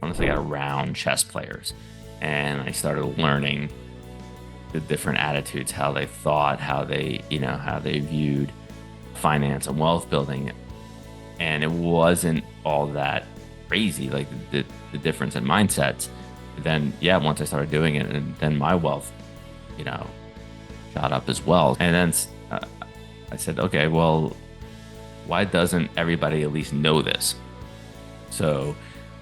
once I got around chess players and I started learning the different attitudes, how they thought, how they, how they viewed finance and wealth building. And it wasn't all that crazy, like the difference in mindsets. Then, yeah, once I started doing it, and then my wealth, you know, shot up as well. And then I said, okay, well, why doesn't everybody at least know this? So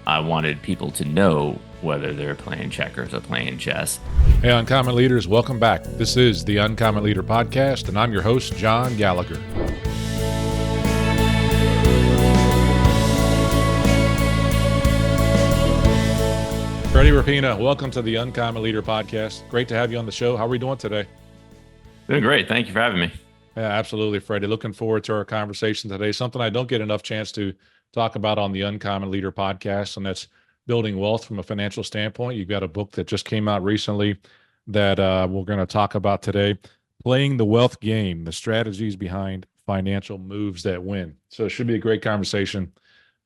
I wanted people to know whether they're playing checkers or playing chess. Hey, Uncommon Leaders, welcome back. This is the Uncommon Leader Podcast, and I'm your host, John Gallagher. Freddie Rappina, welcome to the Uncommon Leader Podcast. Great to have you on the show. How are we doing today? Doing great. Thank you for having me. Yeah, absolutely, Freddie. Looking forward to our conversation today. Something I don't get enough chance to talk about on the Uncommon Leader Podcast, and that's building wealth from a financial standpoint. You've got a book that just came out recently that we're going to talk about today, Playing the Wealth Game, the strategies behind financial moves that win. So it should be a great conversation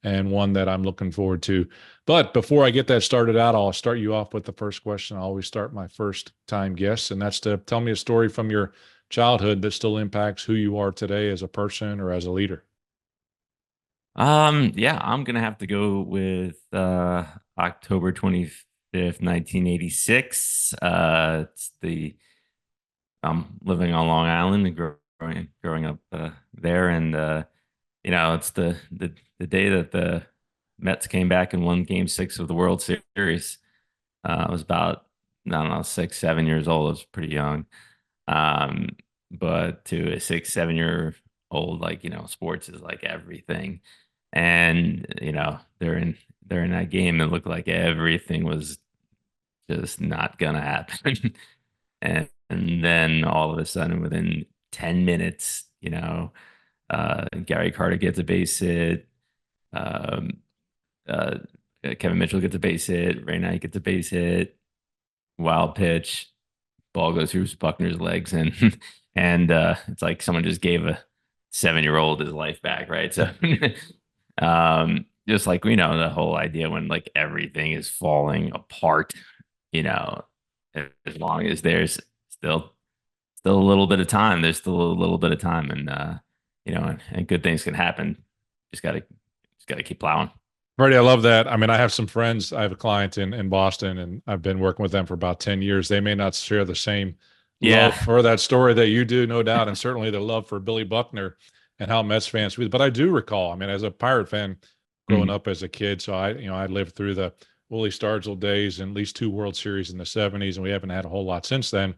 and one that I'm looking forward to. But before I get that started out, I'll start you off with the first question. I always start my first time guests, and that's to tell me a story from your childhood that still impacts who you are today as a person or as a leader. Yeah, I'm gonna have to go with October 25th, 1986. It's the I'm living on Long Island and growing up there, and it's the day that the Mets came back and won Game 6 of the World Series. I was about, I don't know, 6, 7 years old. I was pretty young. Um, but to a 6, 7 year old, like, sports is like everything. And, during that game, it looked like everything was just not gonna happen. And then all of a sudden, within 10 minutes, Gary Carter gets a base hit. Um, uh, Kevin Mitchell gets a base hit. Ray Knight gets a base hit. Wild pitch. Ball goes through Buckner's legs, and it's like someone just gave a 7-year-old his life back, right? So, just like the whole idea when like everything is falling apart, you know, as long as there's still still a little bit of time, there's still a little bit of time, and and good things can happen. Just gotta keep plowing. Freddie, I love that. I mean, I have some friends. I have a client in Boston, and I've been working with them for about 10 years. They may not share the same love Yeah. for that story that you do, no doubt, and certainly the love for Billy Buckner and how Mets fans feel. But I do recall, I mean, as a Pirate fan growing Mhm. up as a kid, so I lived through the Willie Stargell days and at least 2 World Series in the 70s, and we haven't had a whole lot since then.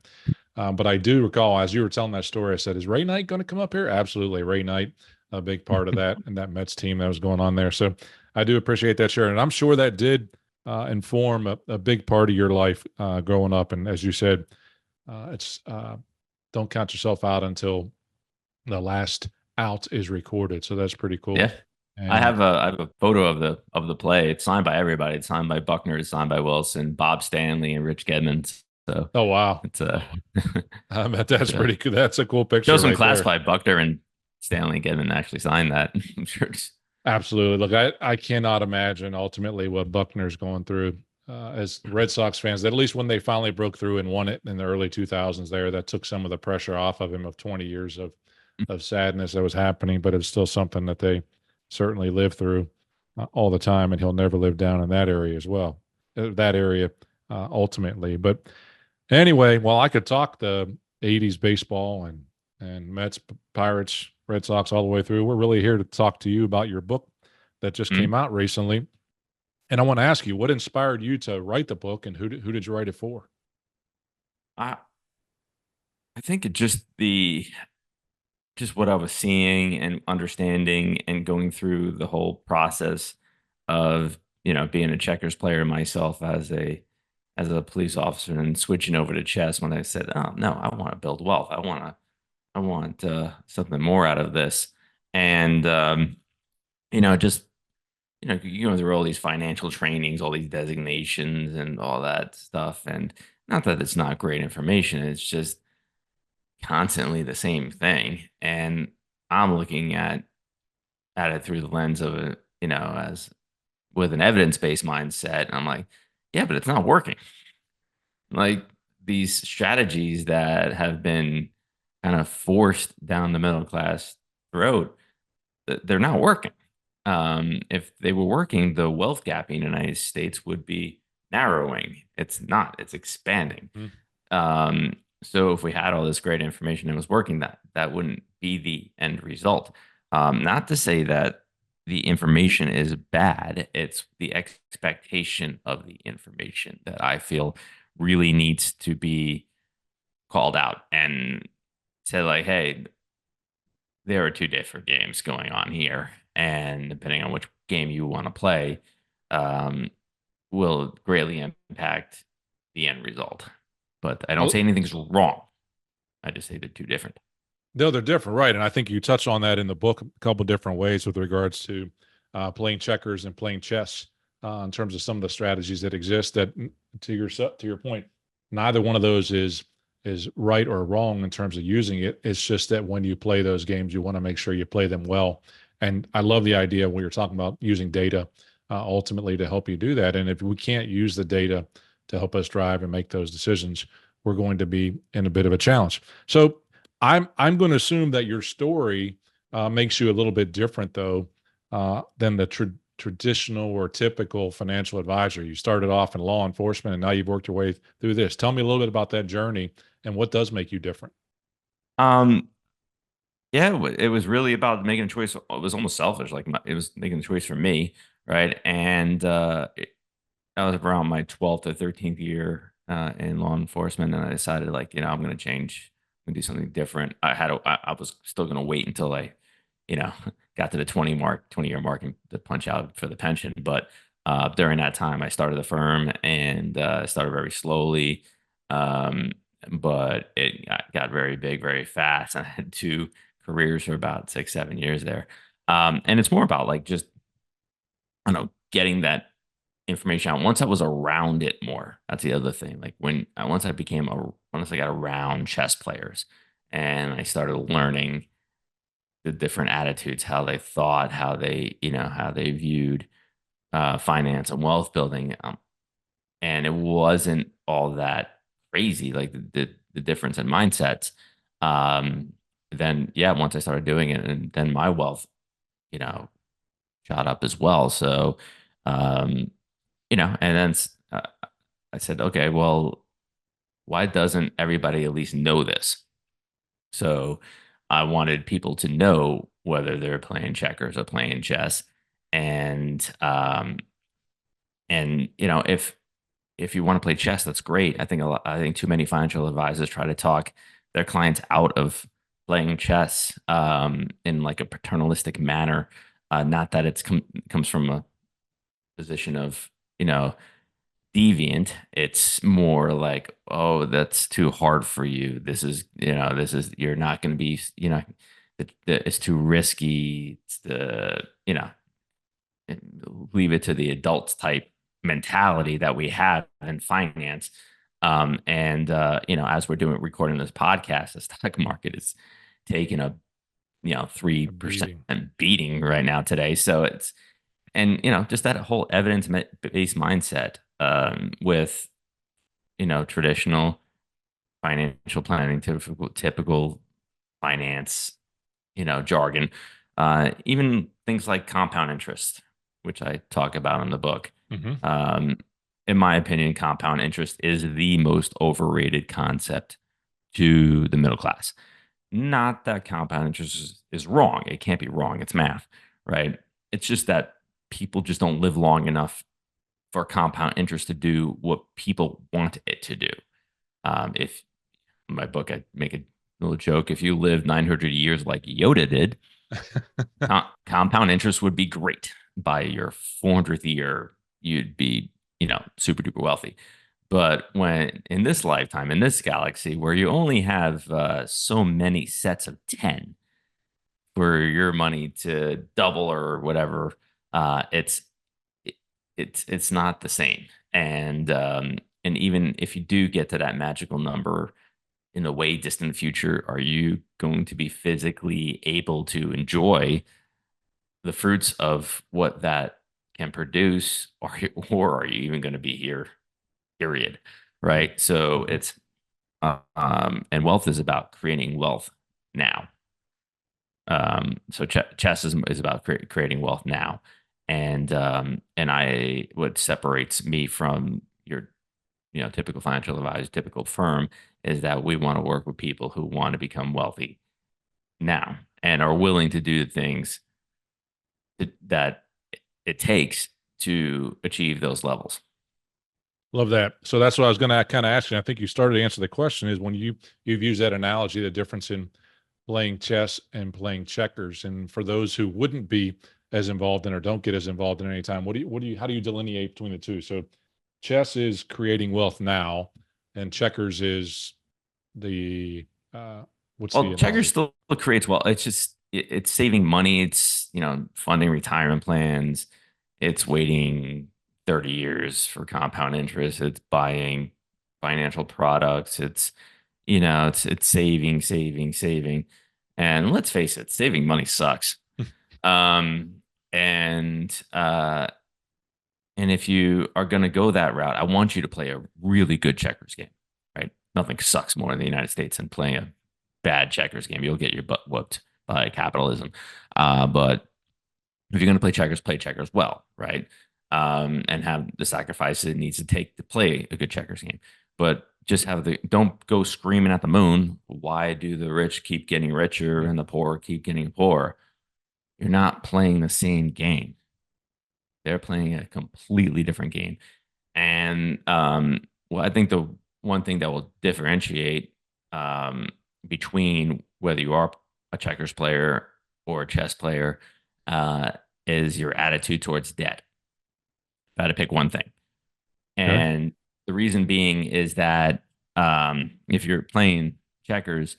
But I do recall, as you were telling that story, I said, is Ray Knight going to come up here? Absolutely. Ray Knight, a big part of that and that Mets team that was going on there. So I do appreciate that, Sharon. And I'm sure that did inform a big part of your life growing up. And as you said, it's don't count yourself out until the last out is recorded. So that's pretty Yeah. cool. I And have a photo of the play. It's signed by everybody. It's signed by Buckner. It's signed by Wilson, Bob Stanley, and Rich Gedman. So oh wow, it's I bet that's uh pretty cool. That's a cool picture shows some right class there. by Buckner and Stanley and Gedman actually signed that. I'm sure. Absolutely. Look, I cannot imagine ultimately what Buckner's going through as Red Sox fans. That at least when they finally broke through and won it in the early 2000s, there that took some of the pressure off of him of 20 years of sadness that was happening. But it's still something that they certainly live through all the time, and he'll never live down in that area as well. That area ultimately. But anyway, well, I could talk the 80s baseball and Mets, Pirates, Red Sox all the way through. We're really here to talk to you about your book that just Mhm. came out recently. And I want to ask you, what inspired you to write the book, and who did you write it for? I I think it just what I was seeing and understanding and going through the whole process of being a checkers player myself as a police officer and switching over to chess when I said, oh no, I want to build wealth. I want something more out of this. And just you go through all these financial trainings, all these designations and all that stuff. And not that it's not great information, it's just constantly the same thing. And I'm looking at it through the lens of it, as with an evidence-based mindset. And I'm like, yeah, but it's not working. Like these strategies that have been kind of forced down the middle class throat, they're not working. If they were working, the wealth gap in the United States would be narrowing. It's not, it's expanding. Mhm. Um, so if we had all this great information and it was working, that wouldn't be the end result. Not to say that the information is bad, it's the expectation of the information that I feel really needs to be called out and say, like, hey, there are two different games going on here. And depending on which game you want to play, um, will greatly impact the end result. But I don't Well, say anything's wrong. I just say they're two different. no, they're different, right? And I think you touch on that in the book a couple different ways with regards to playing checkers and playing chess in terms of some of the strategies that exist. That to your point, neither one of those is right or wrong in terms of using it. It's just that when you play those games, you want to make sure you play them well. And I love the idea when you're talking about using data ultimately to help you do that. And if we can't use the data to help us drive and make those decisions, we're going to be in a bit of a challenge. So I'm going to assume that your story makes you a little bit different, though, than the traditional or typical financial advisor. You started off in law enforcement, and now you've worked your way through this. Tell me a little bit about that journey and what does make you different. Um, yeah, it was really about making a choice. It was almost selfish. Like it was making a choice for me, right? And I was around my 12th or 13th year in law enforcement, and I decided, like, I'm going to change and do something different. I was still going to wait until I, you know, got to the 20-year mark, and to punch out for the pension. But during that time, I started the firm and started very slowly. Um, but it got very big very fast. And I had two careers for about 6, 7 years there. And it's more about like just, I don't know, getting that information out. Once I was around it more, that's the other thing. Like once I got around chess players and I started learning the different attitudes, how they thought, how they viewed finance and wealth building. And it wasn't all that crazy, like the difference in mindsets. Um, then yeah, once I started doing it, and then my wealth, you know, shot up as well. So, um, and then I said, okay, well, why doesn't everybody at least know this? So I wanted people to know whether they're playing checkers or playing chess. And if you want to play chess, that's great. I think too many financial advisors try to talk their clients out of playing chess in like a paternalistic manner. Not that comes from a position of, deviant. It's more like, oh, that's too hard for you. You're not going to be, it's too risky. Leave it to the adults type mentality that we have in finance. As we're recording this podcast, the stock market is taking a, three A percent beating. beating right now today. So just that whole evidence based mindset with, traditional financial planning, typical finance, jargon, even things like compound interest, which I talk about in the book. Hmm. Um, in my opinion, compound interest is the most overrated concept to the middle class. Not that compound interest is wrong. It can't be wrong. It's math, right? It's just that people just don't live long enough for compound interest to do what people want it to do. If in my book, I make a little joke. If you live 900 years like Yoda did, compound interest would be great. By your 400th year, you'd be, super duper wealthy. But when in this lifetime, in this galaxy, where you only have so many sets of 10 for your money to double or whatever, uh, it's it, it's not the same. And even if you do get to that magical number in a way distant future, are you going to be physically able to enjoy the fruits of what that can produce, or are you even going to be here, period, right? So it's and wealth is about creating wealth now. So chess is about creating wealth now, and I what separates me from your typical financial advisor, typical firm, is that we want to work with people who want to become wealthy now and are willing to do the things that it takes to achieve those levels. Love that. So that's what I was going to kind of ask you. I think you started to answer the question is when you've used that analogy, the difference in playing chess and playing checkers. And for those who wouldn't be as involved in or don't get as involved in any time, how do you delineate between the two? So chess is creating wealth now, and checkers is the what's the Well, checkers analogy? still creates wealth. It's just it's saving money. It's funding retirement plans. It's waiting 30 years for compound interest. It's buying financial products. It's saving, saving, saving. And let's face it, saving money sucks. Um, and and if you are going to go that route, I want you to play a really good checkers game, right? Nothing sucks more in the United States than playing a bad checkers game. You'll get your butt whooped by capitalism. But if you're going to play checkers well, right? And have the sacrifices it needs to take to play a good checkers game. But just don't go screaming at the moon. Why do the rich keep getting richer and the poor keep getting poorer? You're not playing the same game. They're playing a completely different game. And well, I think the one thing that will differentiate between whether you are a checkers player or a chess player is your attitude towards debt. Got to pick one thing. Okay. And the reason being is that if you're playing checkers,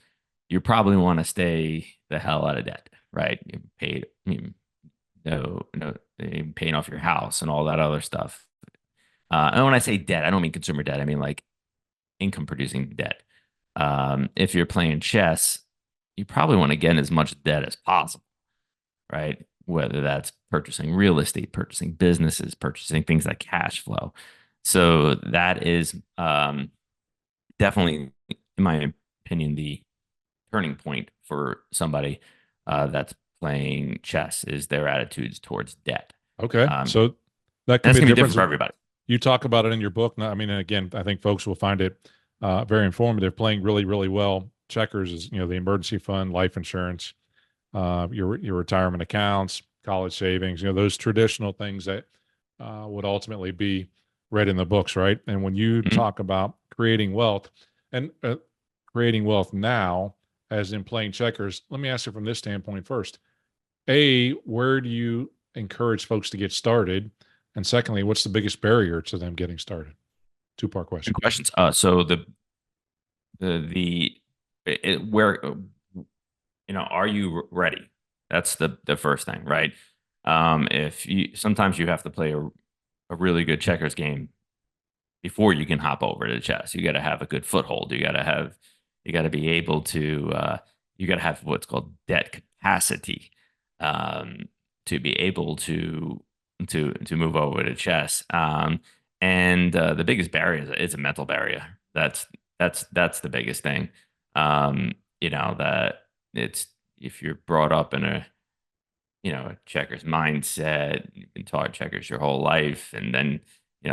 you probably want to stay the hell out of debt, right? You paid, paying off your house and all that other stuff. And when I say debt, I don't mean consumer debt. I mean like income producing debt. If you're playing chess, you probably want to get as much debt as possible, right? Whether that's purchasing real estate, purchasing businesses, purchasing things like cash flow. So that is definitely, in my opinion, the turning point for somebody that's playing chess is their attitudes towards debt. Okay. Um, So that can that's be a going to be difference. different for everybody. You talk about it in your book. I mean, again, I think folks will find it very informative. Playing really, really well. Checkers is, the emergency fund, life insurance, your retirement accounts, college savings, those traditional things that would ultimately be read in the books, right? And when you Mhm. talk about creating wealth and creating wealth now, as in playing checkers, let me ask you from this standpoint first. Where do you encourage folks to get started? And secondly, what's the biggest barrier to them getting started? Two-part Good question. questions. So the where are you ready? That's the first thing, right? If you sometimes you have to play a really good checkers game before you can hop over to chess. You got to have a good foothold. You got to be able to you got to have what's called debt capacity to be able to move over to chess. And the biggest barrier is a mental barrier. That's the biggest thing. That it's if you're brought up in a checkers mindset, you've been taught checkers your whole life, and then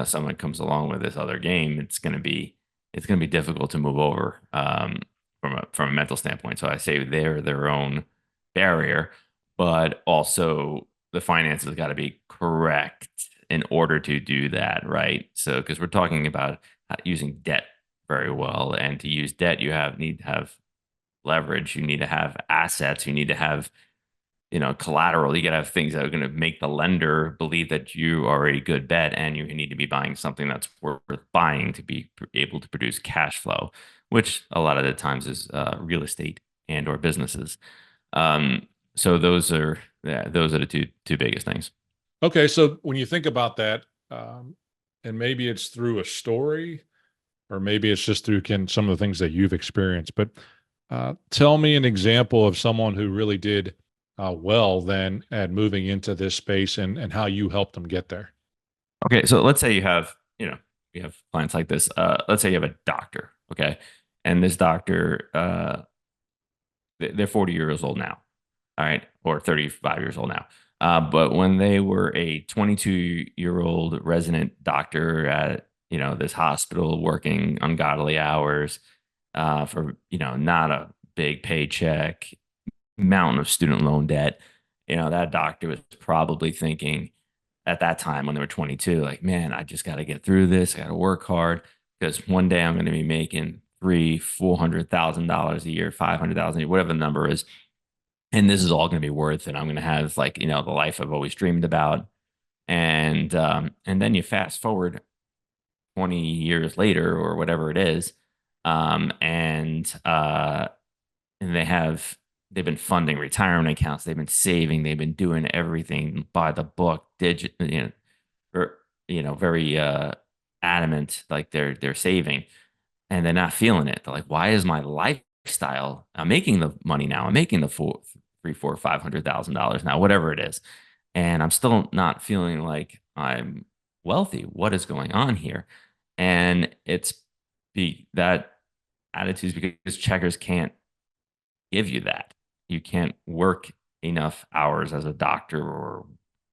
someone comes along with this other game, it's gonna be difficult to move over from a mental standpoint. So I say they're their own barrier, but also the finances got to be correct in order to do that, right? So because we're talking about using debt very well, and to use debt, need to have leverage, you need to have assets, you need to have collateral. You got to have things that are going to make the lender believe that you are a good bet, and you need to be buying something that's worth buying to be able to produce cash flow, which a lot of the times is real estate and or businesses. So those are the two biggest things. Okay, so when you think about that, and maybe it's through a story, or maybe it's just through some of the things that you've experienced, but tell me an example of someone who really did well then at moving into this space, and how you helped them get there. Okay, so let's say you have clients like this. Let's say you have a doctor, okay, and this doctor, they're 40 years old now, all right, or 35 years old now. But when they were a 22-year-old resident doctor at this hospital, working ungodly hours, for not a big paycheck, mountain of student loan debt, that doctor was probably thinking at that time when they were 22, like, man, I just got to get through this. I got to work hard because one day I'm going to be making $300,000, $400,000 a year, 500,000, whatever the number is, and this is all going to be worth it. I'm going to have, like, the life I've always dreamed about. And then you fast forward 20 years later or whatever it is, um, and uh, and they've been funding retirement accounts, they've been saving, they've been doing everything by the book, or, very adamant, like they're saving, and they're not feeling it. They're like, why is my lifestyle? I'm making the money now. I'm making the three, four, $500,000 now, whatever it is, and I'm still not feeling like I'm wealthy. What is going on here? And it's that attitude is because checkers can't give you that. You can't work enough hours as a doctor or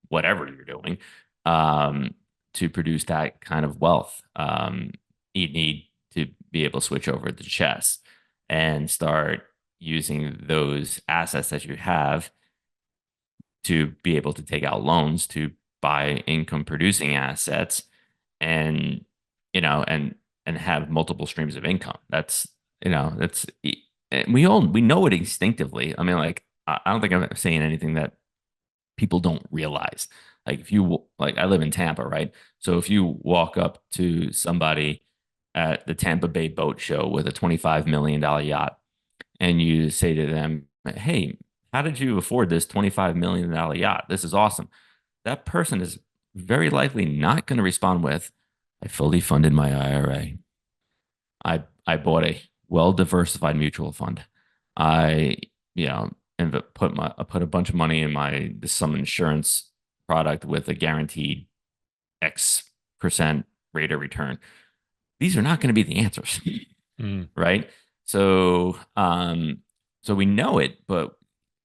whatever you're doing, um, to produce that kind of wealth. You need to be able to switch over to chess and start using those assets that you have to be able to take out loans to buy income producing assets, and and have multiple streams of income. That's we know it instinctively. I mean, like, I don't think I'm saying anything that people don't realize. Like, if you like, I live in Tampa, right? So if you walk up to somebody at the Tampa Bay Boat Show with a $25 million yacht, and you say to them, "Hey, how did you afford this $25 million yacht? This is awesome." That person is very likely not going to respond with, "I fully funded my IRA. I bought a well diversified mutual fund. I I put a bunch of money in some insurance product with a guaranteed X% rate of return." These are not going to be the answers, Mm. right? So, so we know it, but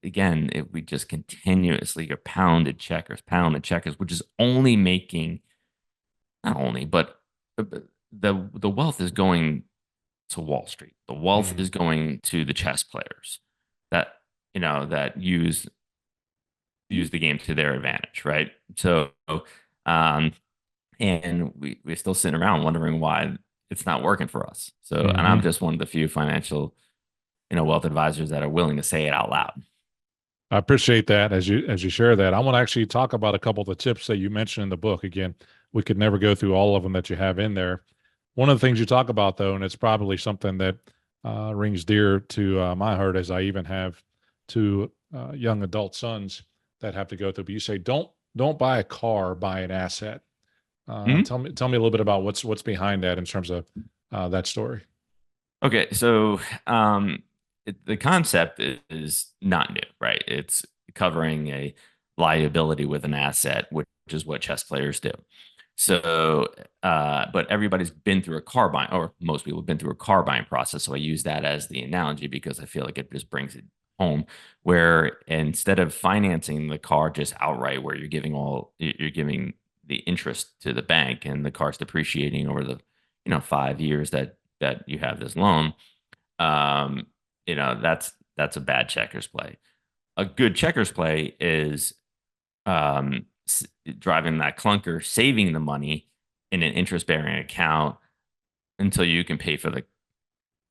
again, we just continuously are pounded checkers, which is only making, not only, but the wealth is going to Wall Street. The wealth Mm. is going to the chess players that that use the game to their advantage, right? So, um, and we're still sitting around wondering why it's not working for us. So, and I'm Hmm. just one of the few financial, wealth advisors that are willing to say it out loud. I appreciate that as you share that. I want to actually talk about a couple of the tips that you mentioned in the book. Again, we could never go through all of them that you have in there. One of the things you talk about, though, and it's probably something that rings dear to my heart, as I even have two young adult sons that have to go through. But you say, don't buy a car, buy an asset. Mhm. Tell me a little bit about what's behind that in terms of that story. Okay, so, um, the concept is not new, right? It's covering a liability with an asset, which is what chess players do. So, but everybody's been through a car buying, or most people have been through a car buying process. So I use that as the analogy because I feel like it just brings it home. Where instead of financing the car just outright, where you're giving the interest to the bank and the car's depreciating over the 5 years that you have this loan, um, that's a bad checkers play. A good checkers play is, driving that clunker, saving the money in an interest bearing account until you can pay for the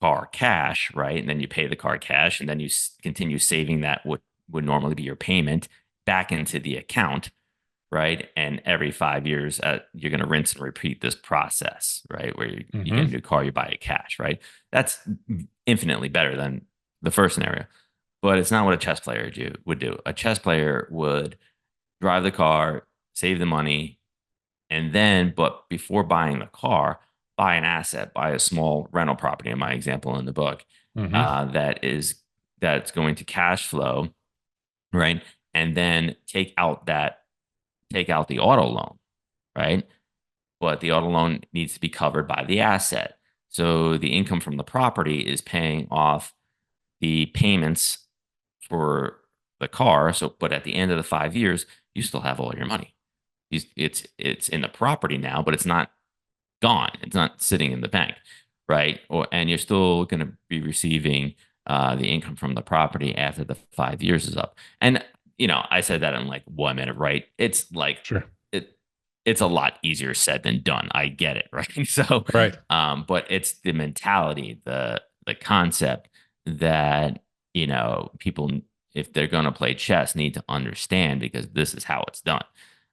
car cash, right? And then you pay the car cash, and then you continue saving that what would normally be your payment back into the account, right? And every 5 years, you're going to rinse and repeat this process, right? Where you get a Hmm. new car, you buy it cash, right? That's infinitely better than the first scenario, but it's not what a chess player would do. A chess player would drive the car, save the money, and then, but before buying the car, buy an asset, buy a small rental property. In my example in the book, Hmm. that's going to cash flow right? And then take out the auto loan, right? But the auto loan needs to be covered by the asset. So the income from the property is paying off the payments for the car. So, but at the end of the 5 years, you still have all your money. It's in the property now, but it's not gone. It's not sitting in the bank, right? Or and you're still going to be receiving the income from the property after the 5 years is up. And I said that in like 1 minute, right? It's like Sure. it. It's a lot easier said than done. I get it, right? So, Right. but it's the mentality, the concept that people, if they're going to play chess, need to understand because this is how it's done.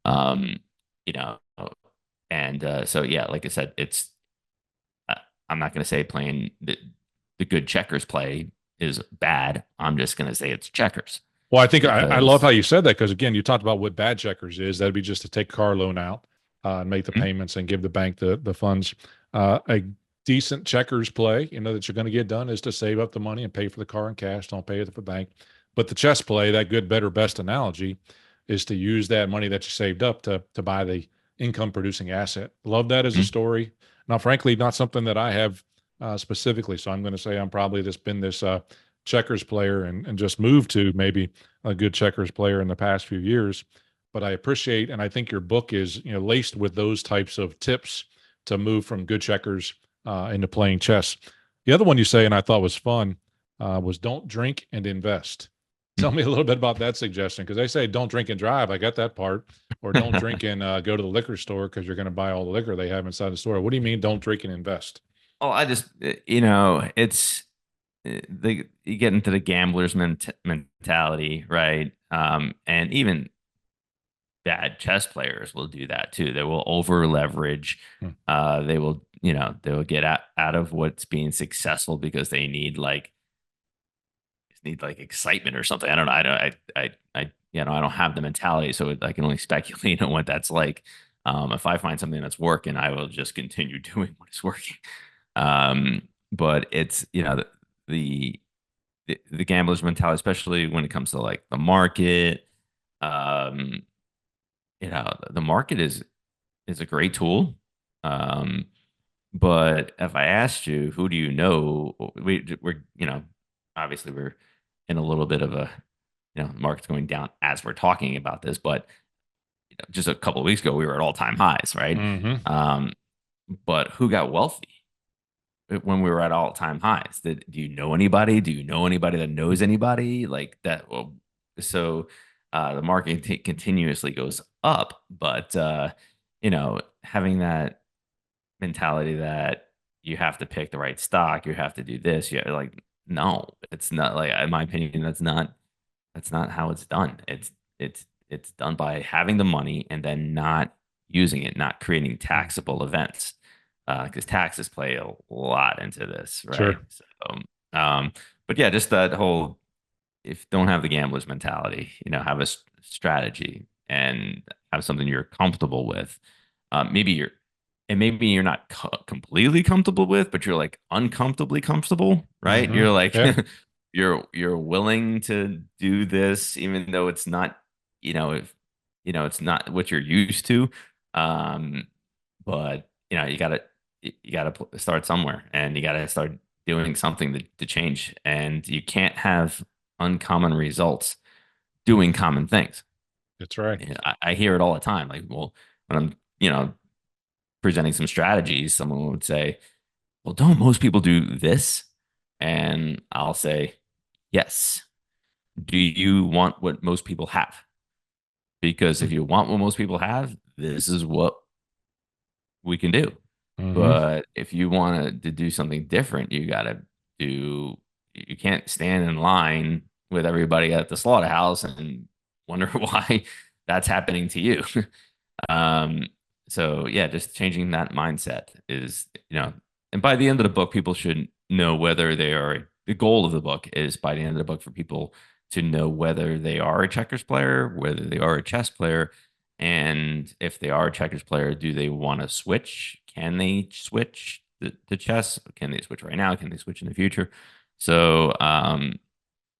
Um, you know, and so yeah, like I said, it's uh, I'm not going to say playing the good checkers play is bad. I'm just going to say it's checkers Well, I think I love because how you said that because again, you talked about what bad checkers is. That'd be just to take a car loan out and make the Mhm, payments and give the bank the funds. A decent checkers play, that you're going to get done is to save up the money and pay for the car in cash. Don't pay it to the bank. But the chess play, that good, better, best analogy, is to use that money that you saved up to buy the income producing asset. Love that as a mhm, story. Now, frankly, not something that I have specifically. So I'm going to say I'm probably been this checkers player and just moved to maybe a good checkers player in the past few years. But I appreciate, and I think your book is laced with those types of tips to move from good checkers into playing chess. The other one you say, and I thought was fun, was don't drink and invest. Tell me a little bit about that suggestion because they say don't drink and drive. I got that part. Or don't drink mhm. and go to the liquor store because you're going to buy all the liquor they have inside the store. What do you mean don't drink and invest? Well, I just it's you get into the gambler's mentality, right? And even bad chess players will do that too. They will over leverage. Hmm. They will get out of what's being successful because they need like excitement or something. I don't know. I don't. I don't have the mentality, so I can only speculate on what that's like. If I find something that's working, I will just continue doing what is working. But it's the the gambler's mentality, especially when it comes to like the market. Um, the market is a great tool. Um, but if I asked you, who do you know? We're obviously we're in a little bit of a the market's going down as we're talking about this, but just a couple of weeks ago we were at all time highs, right? Mm-hmm. Um, but who got wealthy when we were at all time highs? Do you know anybody? Do you know anybody that knows anybody like that? Well, so the market continuously goes up, but having that mentality that you have to pick the right stock, you have to do this, you like no, it's not like in my opinion, that's not how it's done. It's done by having the money and then not using it, not creating taxable events. Because taxes play a lot into this, right? Sure. So, um, but yeah, just that whole if don't have the gambler's mentality, have a strategy and have something you're comfortable with. Maybe maybe you're not completely comfortable with, but you're like uncomfortably comfortable, right? Mm-hmm. You're like Yeah. you're willing to do this, even though it's not, if it's not what you're used to. Um, but you gotta start somewhere, and you gotta start doing something to change, and you can't have uncommon results doing common things. That's right. I hear it all the time. Like, well, when I'm, presenting some strategies, someone would say, well, don't most people do this? And I'll say, yes. Do you want what most people have? Because if you want what most people have, this is what we can do. Mm-hmm. But if you want to do something different, you can't stand in line with everybody at the slaughterhouse and wonder why that's happening to you. Um, so yeah, just changing that mindset is, and by the end of the book, people should know whether they are, the goal of the book is by the end of the book for people to know whether they are a checkers player, whether they are a chess player, and if they are a checkers player, do they want to switch? Can they switch to chess? Can they switch right now? Can they switch in the future? So,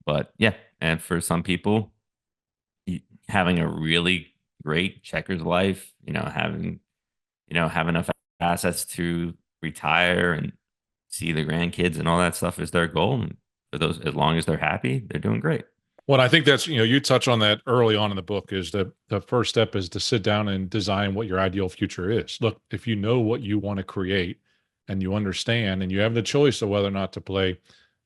but yeah, and for some people, having a really great checkers life, have enough assets to retire and see the grandkids and all that stuff is their goal. And for those, as long as they're happy, they're doing great. Well, I think that's, you touch on that early on in the book, is that the first step is to sit down and design what your ideal future is. Look, if you know what you want to create and you understand and you have the choice of whether or not to play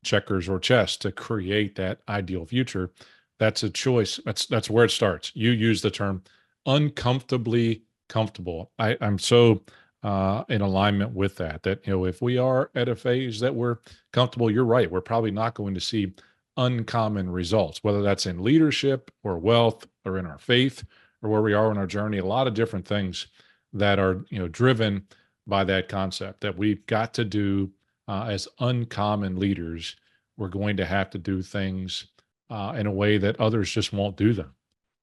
checkers or chess to create that ideal future, that's a choice. That's where it starts. You use the term uncomfortably comfortable. I'm so in alignment with that, if we are at a phase that we're comfortable, you're right. We're probably not going to see uncommon results, whether that's in leadership or wealth or in our faith or where we are in our journey. A lot of different things that are, driven by that concept that we've got to do as uncommon leaders. We're going to have to do things in a way that others just won't do them.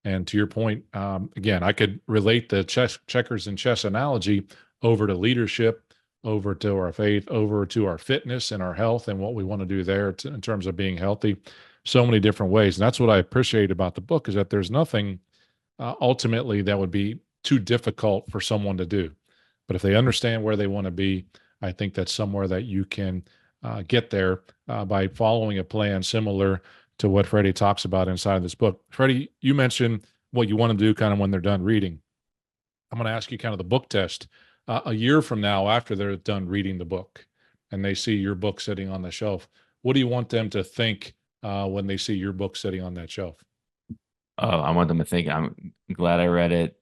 And to your point, again, I could relate the checkers and chess analogy over to leadership, over to our faith, over to our fitness and our health and what we want to do there in terms of being healthy. So many different ways. And that's what I appreciate about the book, is that there's nothing ultimately that would be too difficult for someone to do. But if they understand where they want to be, I think that's somewhere that you can get there by following a plan similar to what Freddie talks about inside of this book. Freddie, you mentioned what you want to do kind of when they're done reading. I'm going to ask you kind of the book test. A year from now, after they're done reading the book and they see your book sitting on the shelf, what do you want them to think when they see your book sitting on that shelf? I want them to think, I'm glad I read it.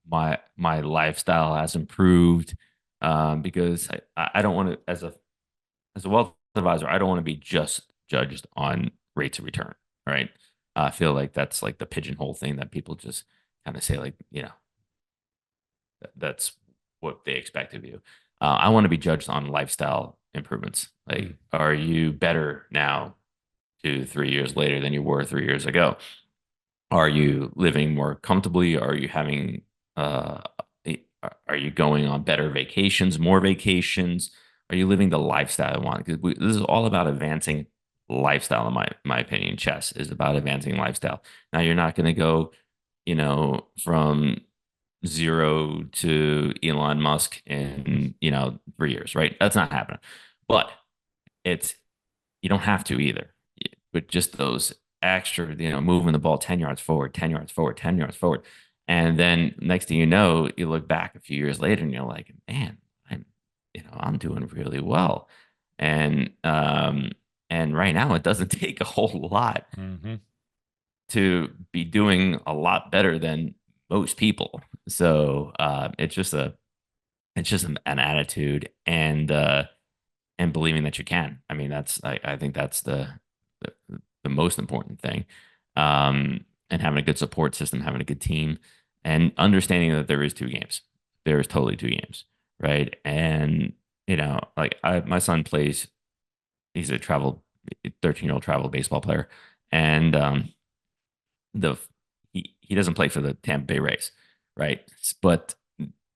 My lifestyle has improved, because I don't want to, as a wealth advisor, I don't want to be just judged on rates of return. Right. I feel like that's like the pigeonhole thing that people just kind of say, like, that's what they expect of you. I want to be judged on lifestyle improvements. Like, are you better now, 2, 3 years later, than you were 3 years ago? Are you living more comfortably? Are you having, are you going on better vacations, more vacations? Are you living the lifestyle I want? Because this is all about advancing lifestyle, in my opinion. Chess is about advancing lifestyle. Now, you're not going to go, from zero to Elon Musk in 3 years, right? That's not happening. But it's you don't have to either. But just those extra, moving the ball 10 yards forward, 10 yards forward, 10 yards forward. And then next thing you know, you look back a few years later and you're like, man, I'm doing really well. And right now it doesn't take a whole lot to be doing a lot better than most people. So it's just an attitude and believing that you can. I mean, I think that's the most important thing. And having a good support system, having a good team, and understanding that there is two games. There is totally two games, right? And like my son plays. He's a 13-year-old travel baseball player, and the he doesn't play for the Tampa Bay Rays, right? But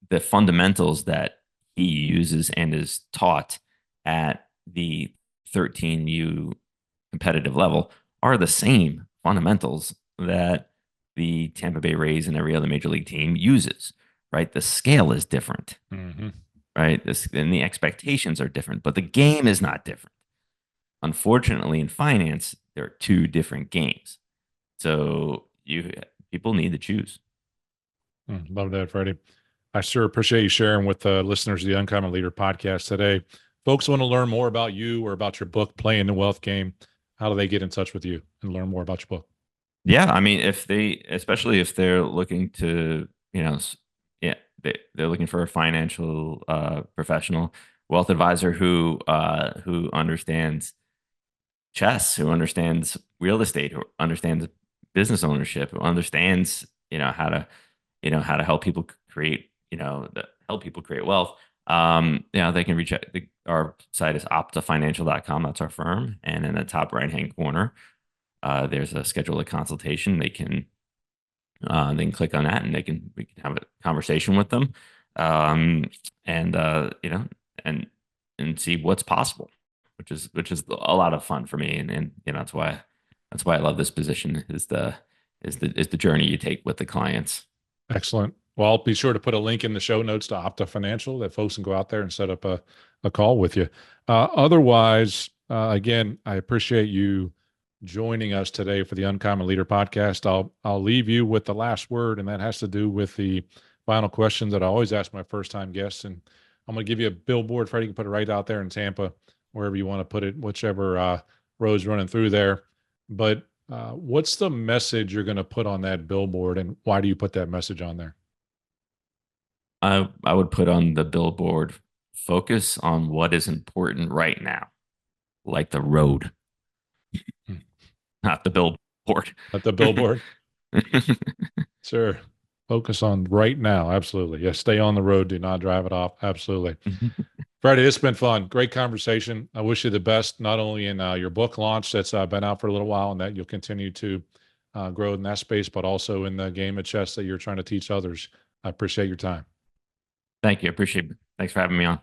the fundamentals that he uses and is taught at the 13U competitive level are the same fundamentals that the Tampa Bay Rays and every other major league team uses, right? The scale is different, right? And the expectations are different, but the game is not different. Unfortunately, in finance, there are two different games. So people need to choose. Love that, Freddie. I sure appreciate you sharing with the listeners of the Uncommon Leader podcast today. Folks want to learn more about you or about your book, Playing the Wealth Game. How do they get in touch with you and learn more about your book? Yeah, I mean, especially if they're looking to, yeah, they're looking for a financial professional, wealth advisor who understands chess, who understands real estate, who understands business ownership, who understands, how to help people create, help people create wealth. They can reach out. Our site is optafinancial.com. That's our firm. And in the top right-hand corner, there's a schedule a consultation. They can click on that and we can have a conversation with them. And and see what's possible, which is a lot of fun for me. And that's why I love this position, is is the journey you take with the clients. Excellent. Well, I'll be sure to put a link in the show notes to Opta Financial that folks can go out there and set up a call with you. Otherwise, again, I appreciate you joining us today for the Uncommon Leader podcast. I'll leave you with the last word, and that has to do with the final question that I always ask my first time guests. And I'm going to give you a billboard. Freddie can put it right out there in Tampa, wherever you want to put it, whichever road's running through there. But what's the message you're going to put on that billboard, and why do you put that message on there? I would put on the billboard, focus on what is important right now, like the road, not the billboard. At the billboard. Sure. Focus on right now. Absolutely. Yes. Stay on the road. Do not drive it off. Absolutely. Freddie, it's been fun. Great conversation. I wish you the best, not only in your book launch that's been out for a little while and that you'll continue to grow in that space, but also in the game of chess that you're trying to teach others. I appreciate your time. Thank you. Appreciate it. Thanks for having me on.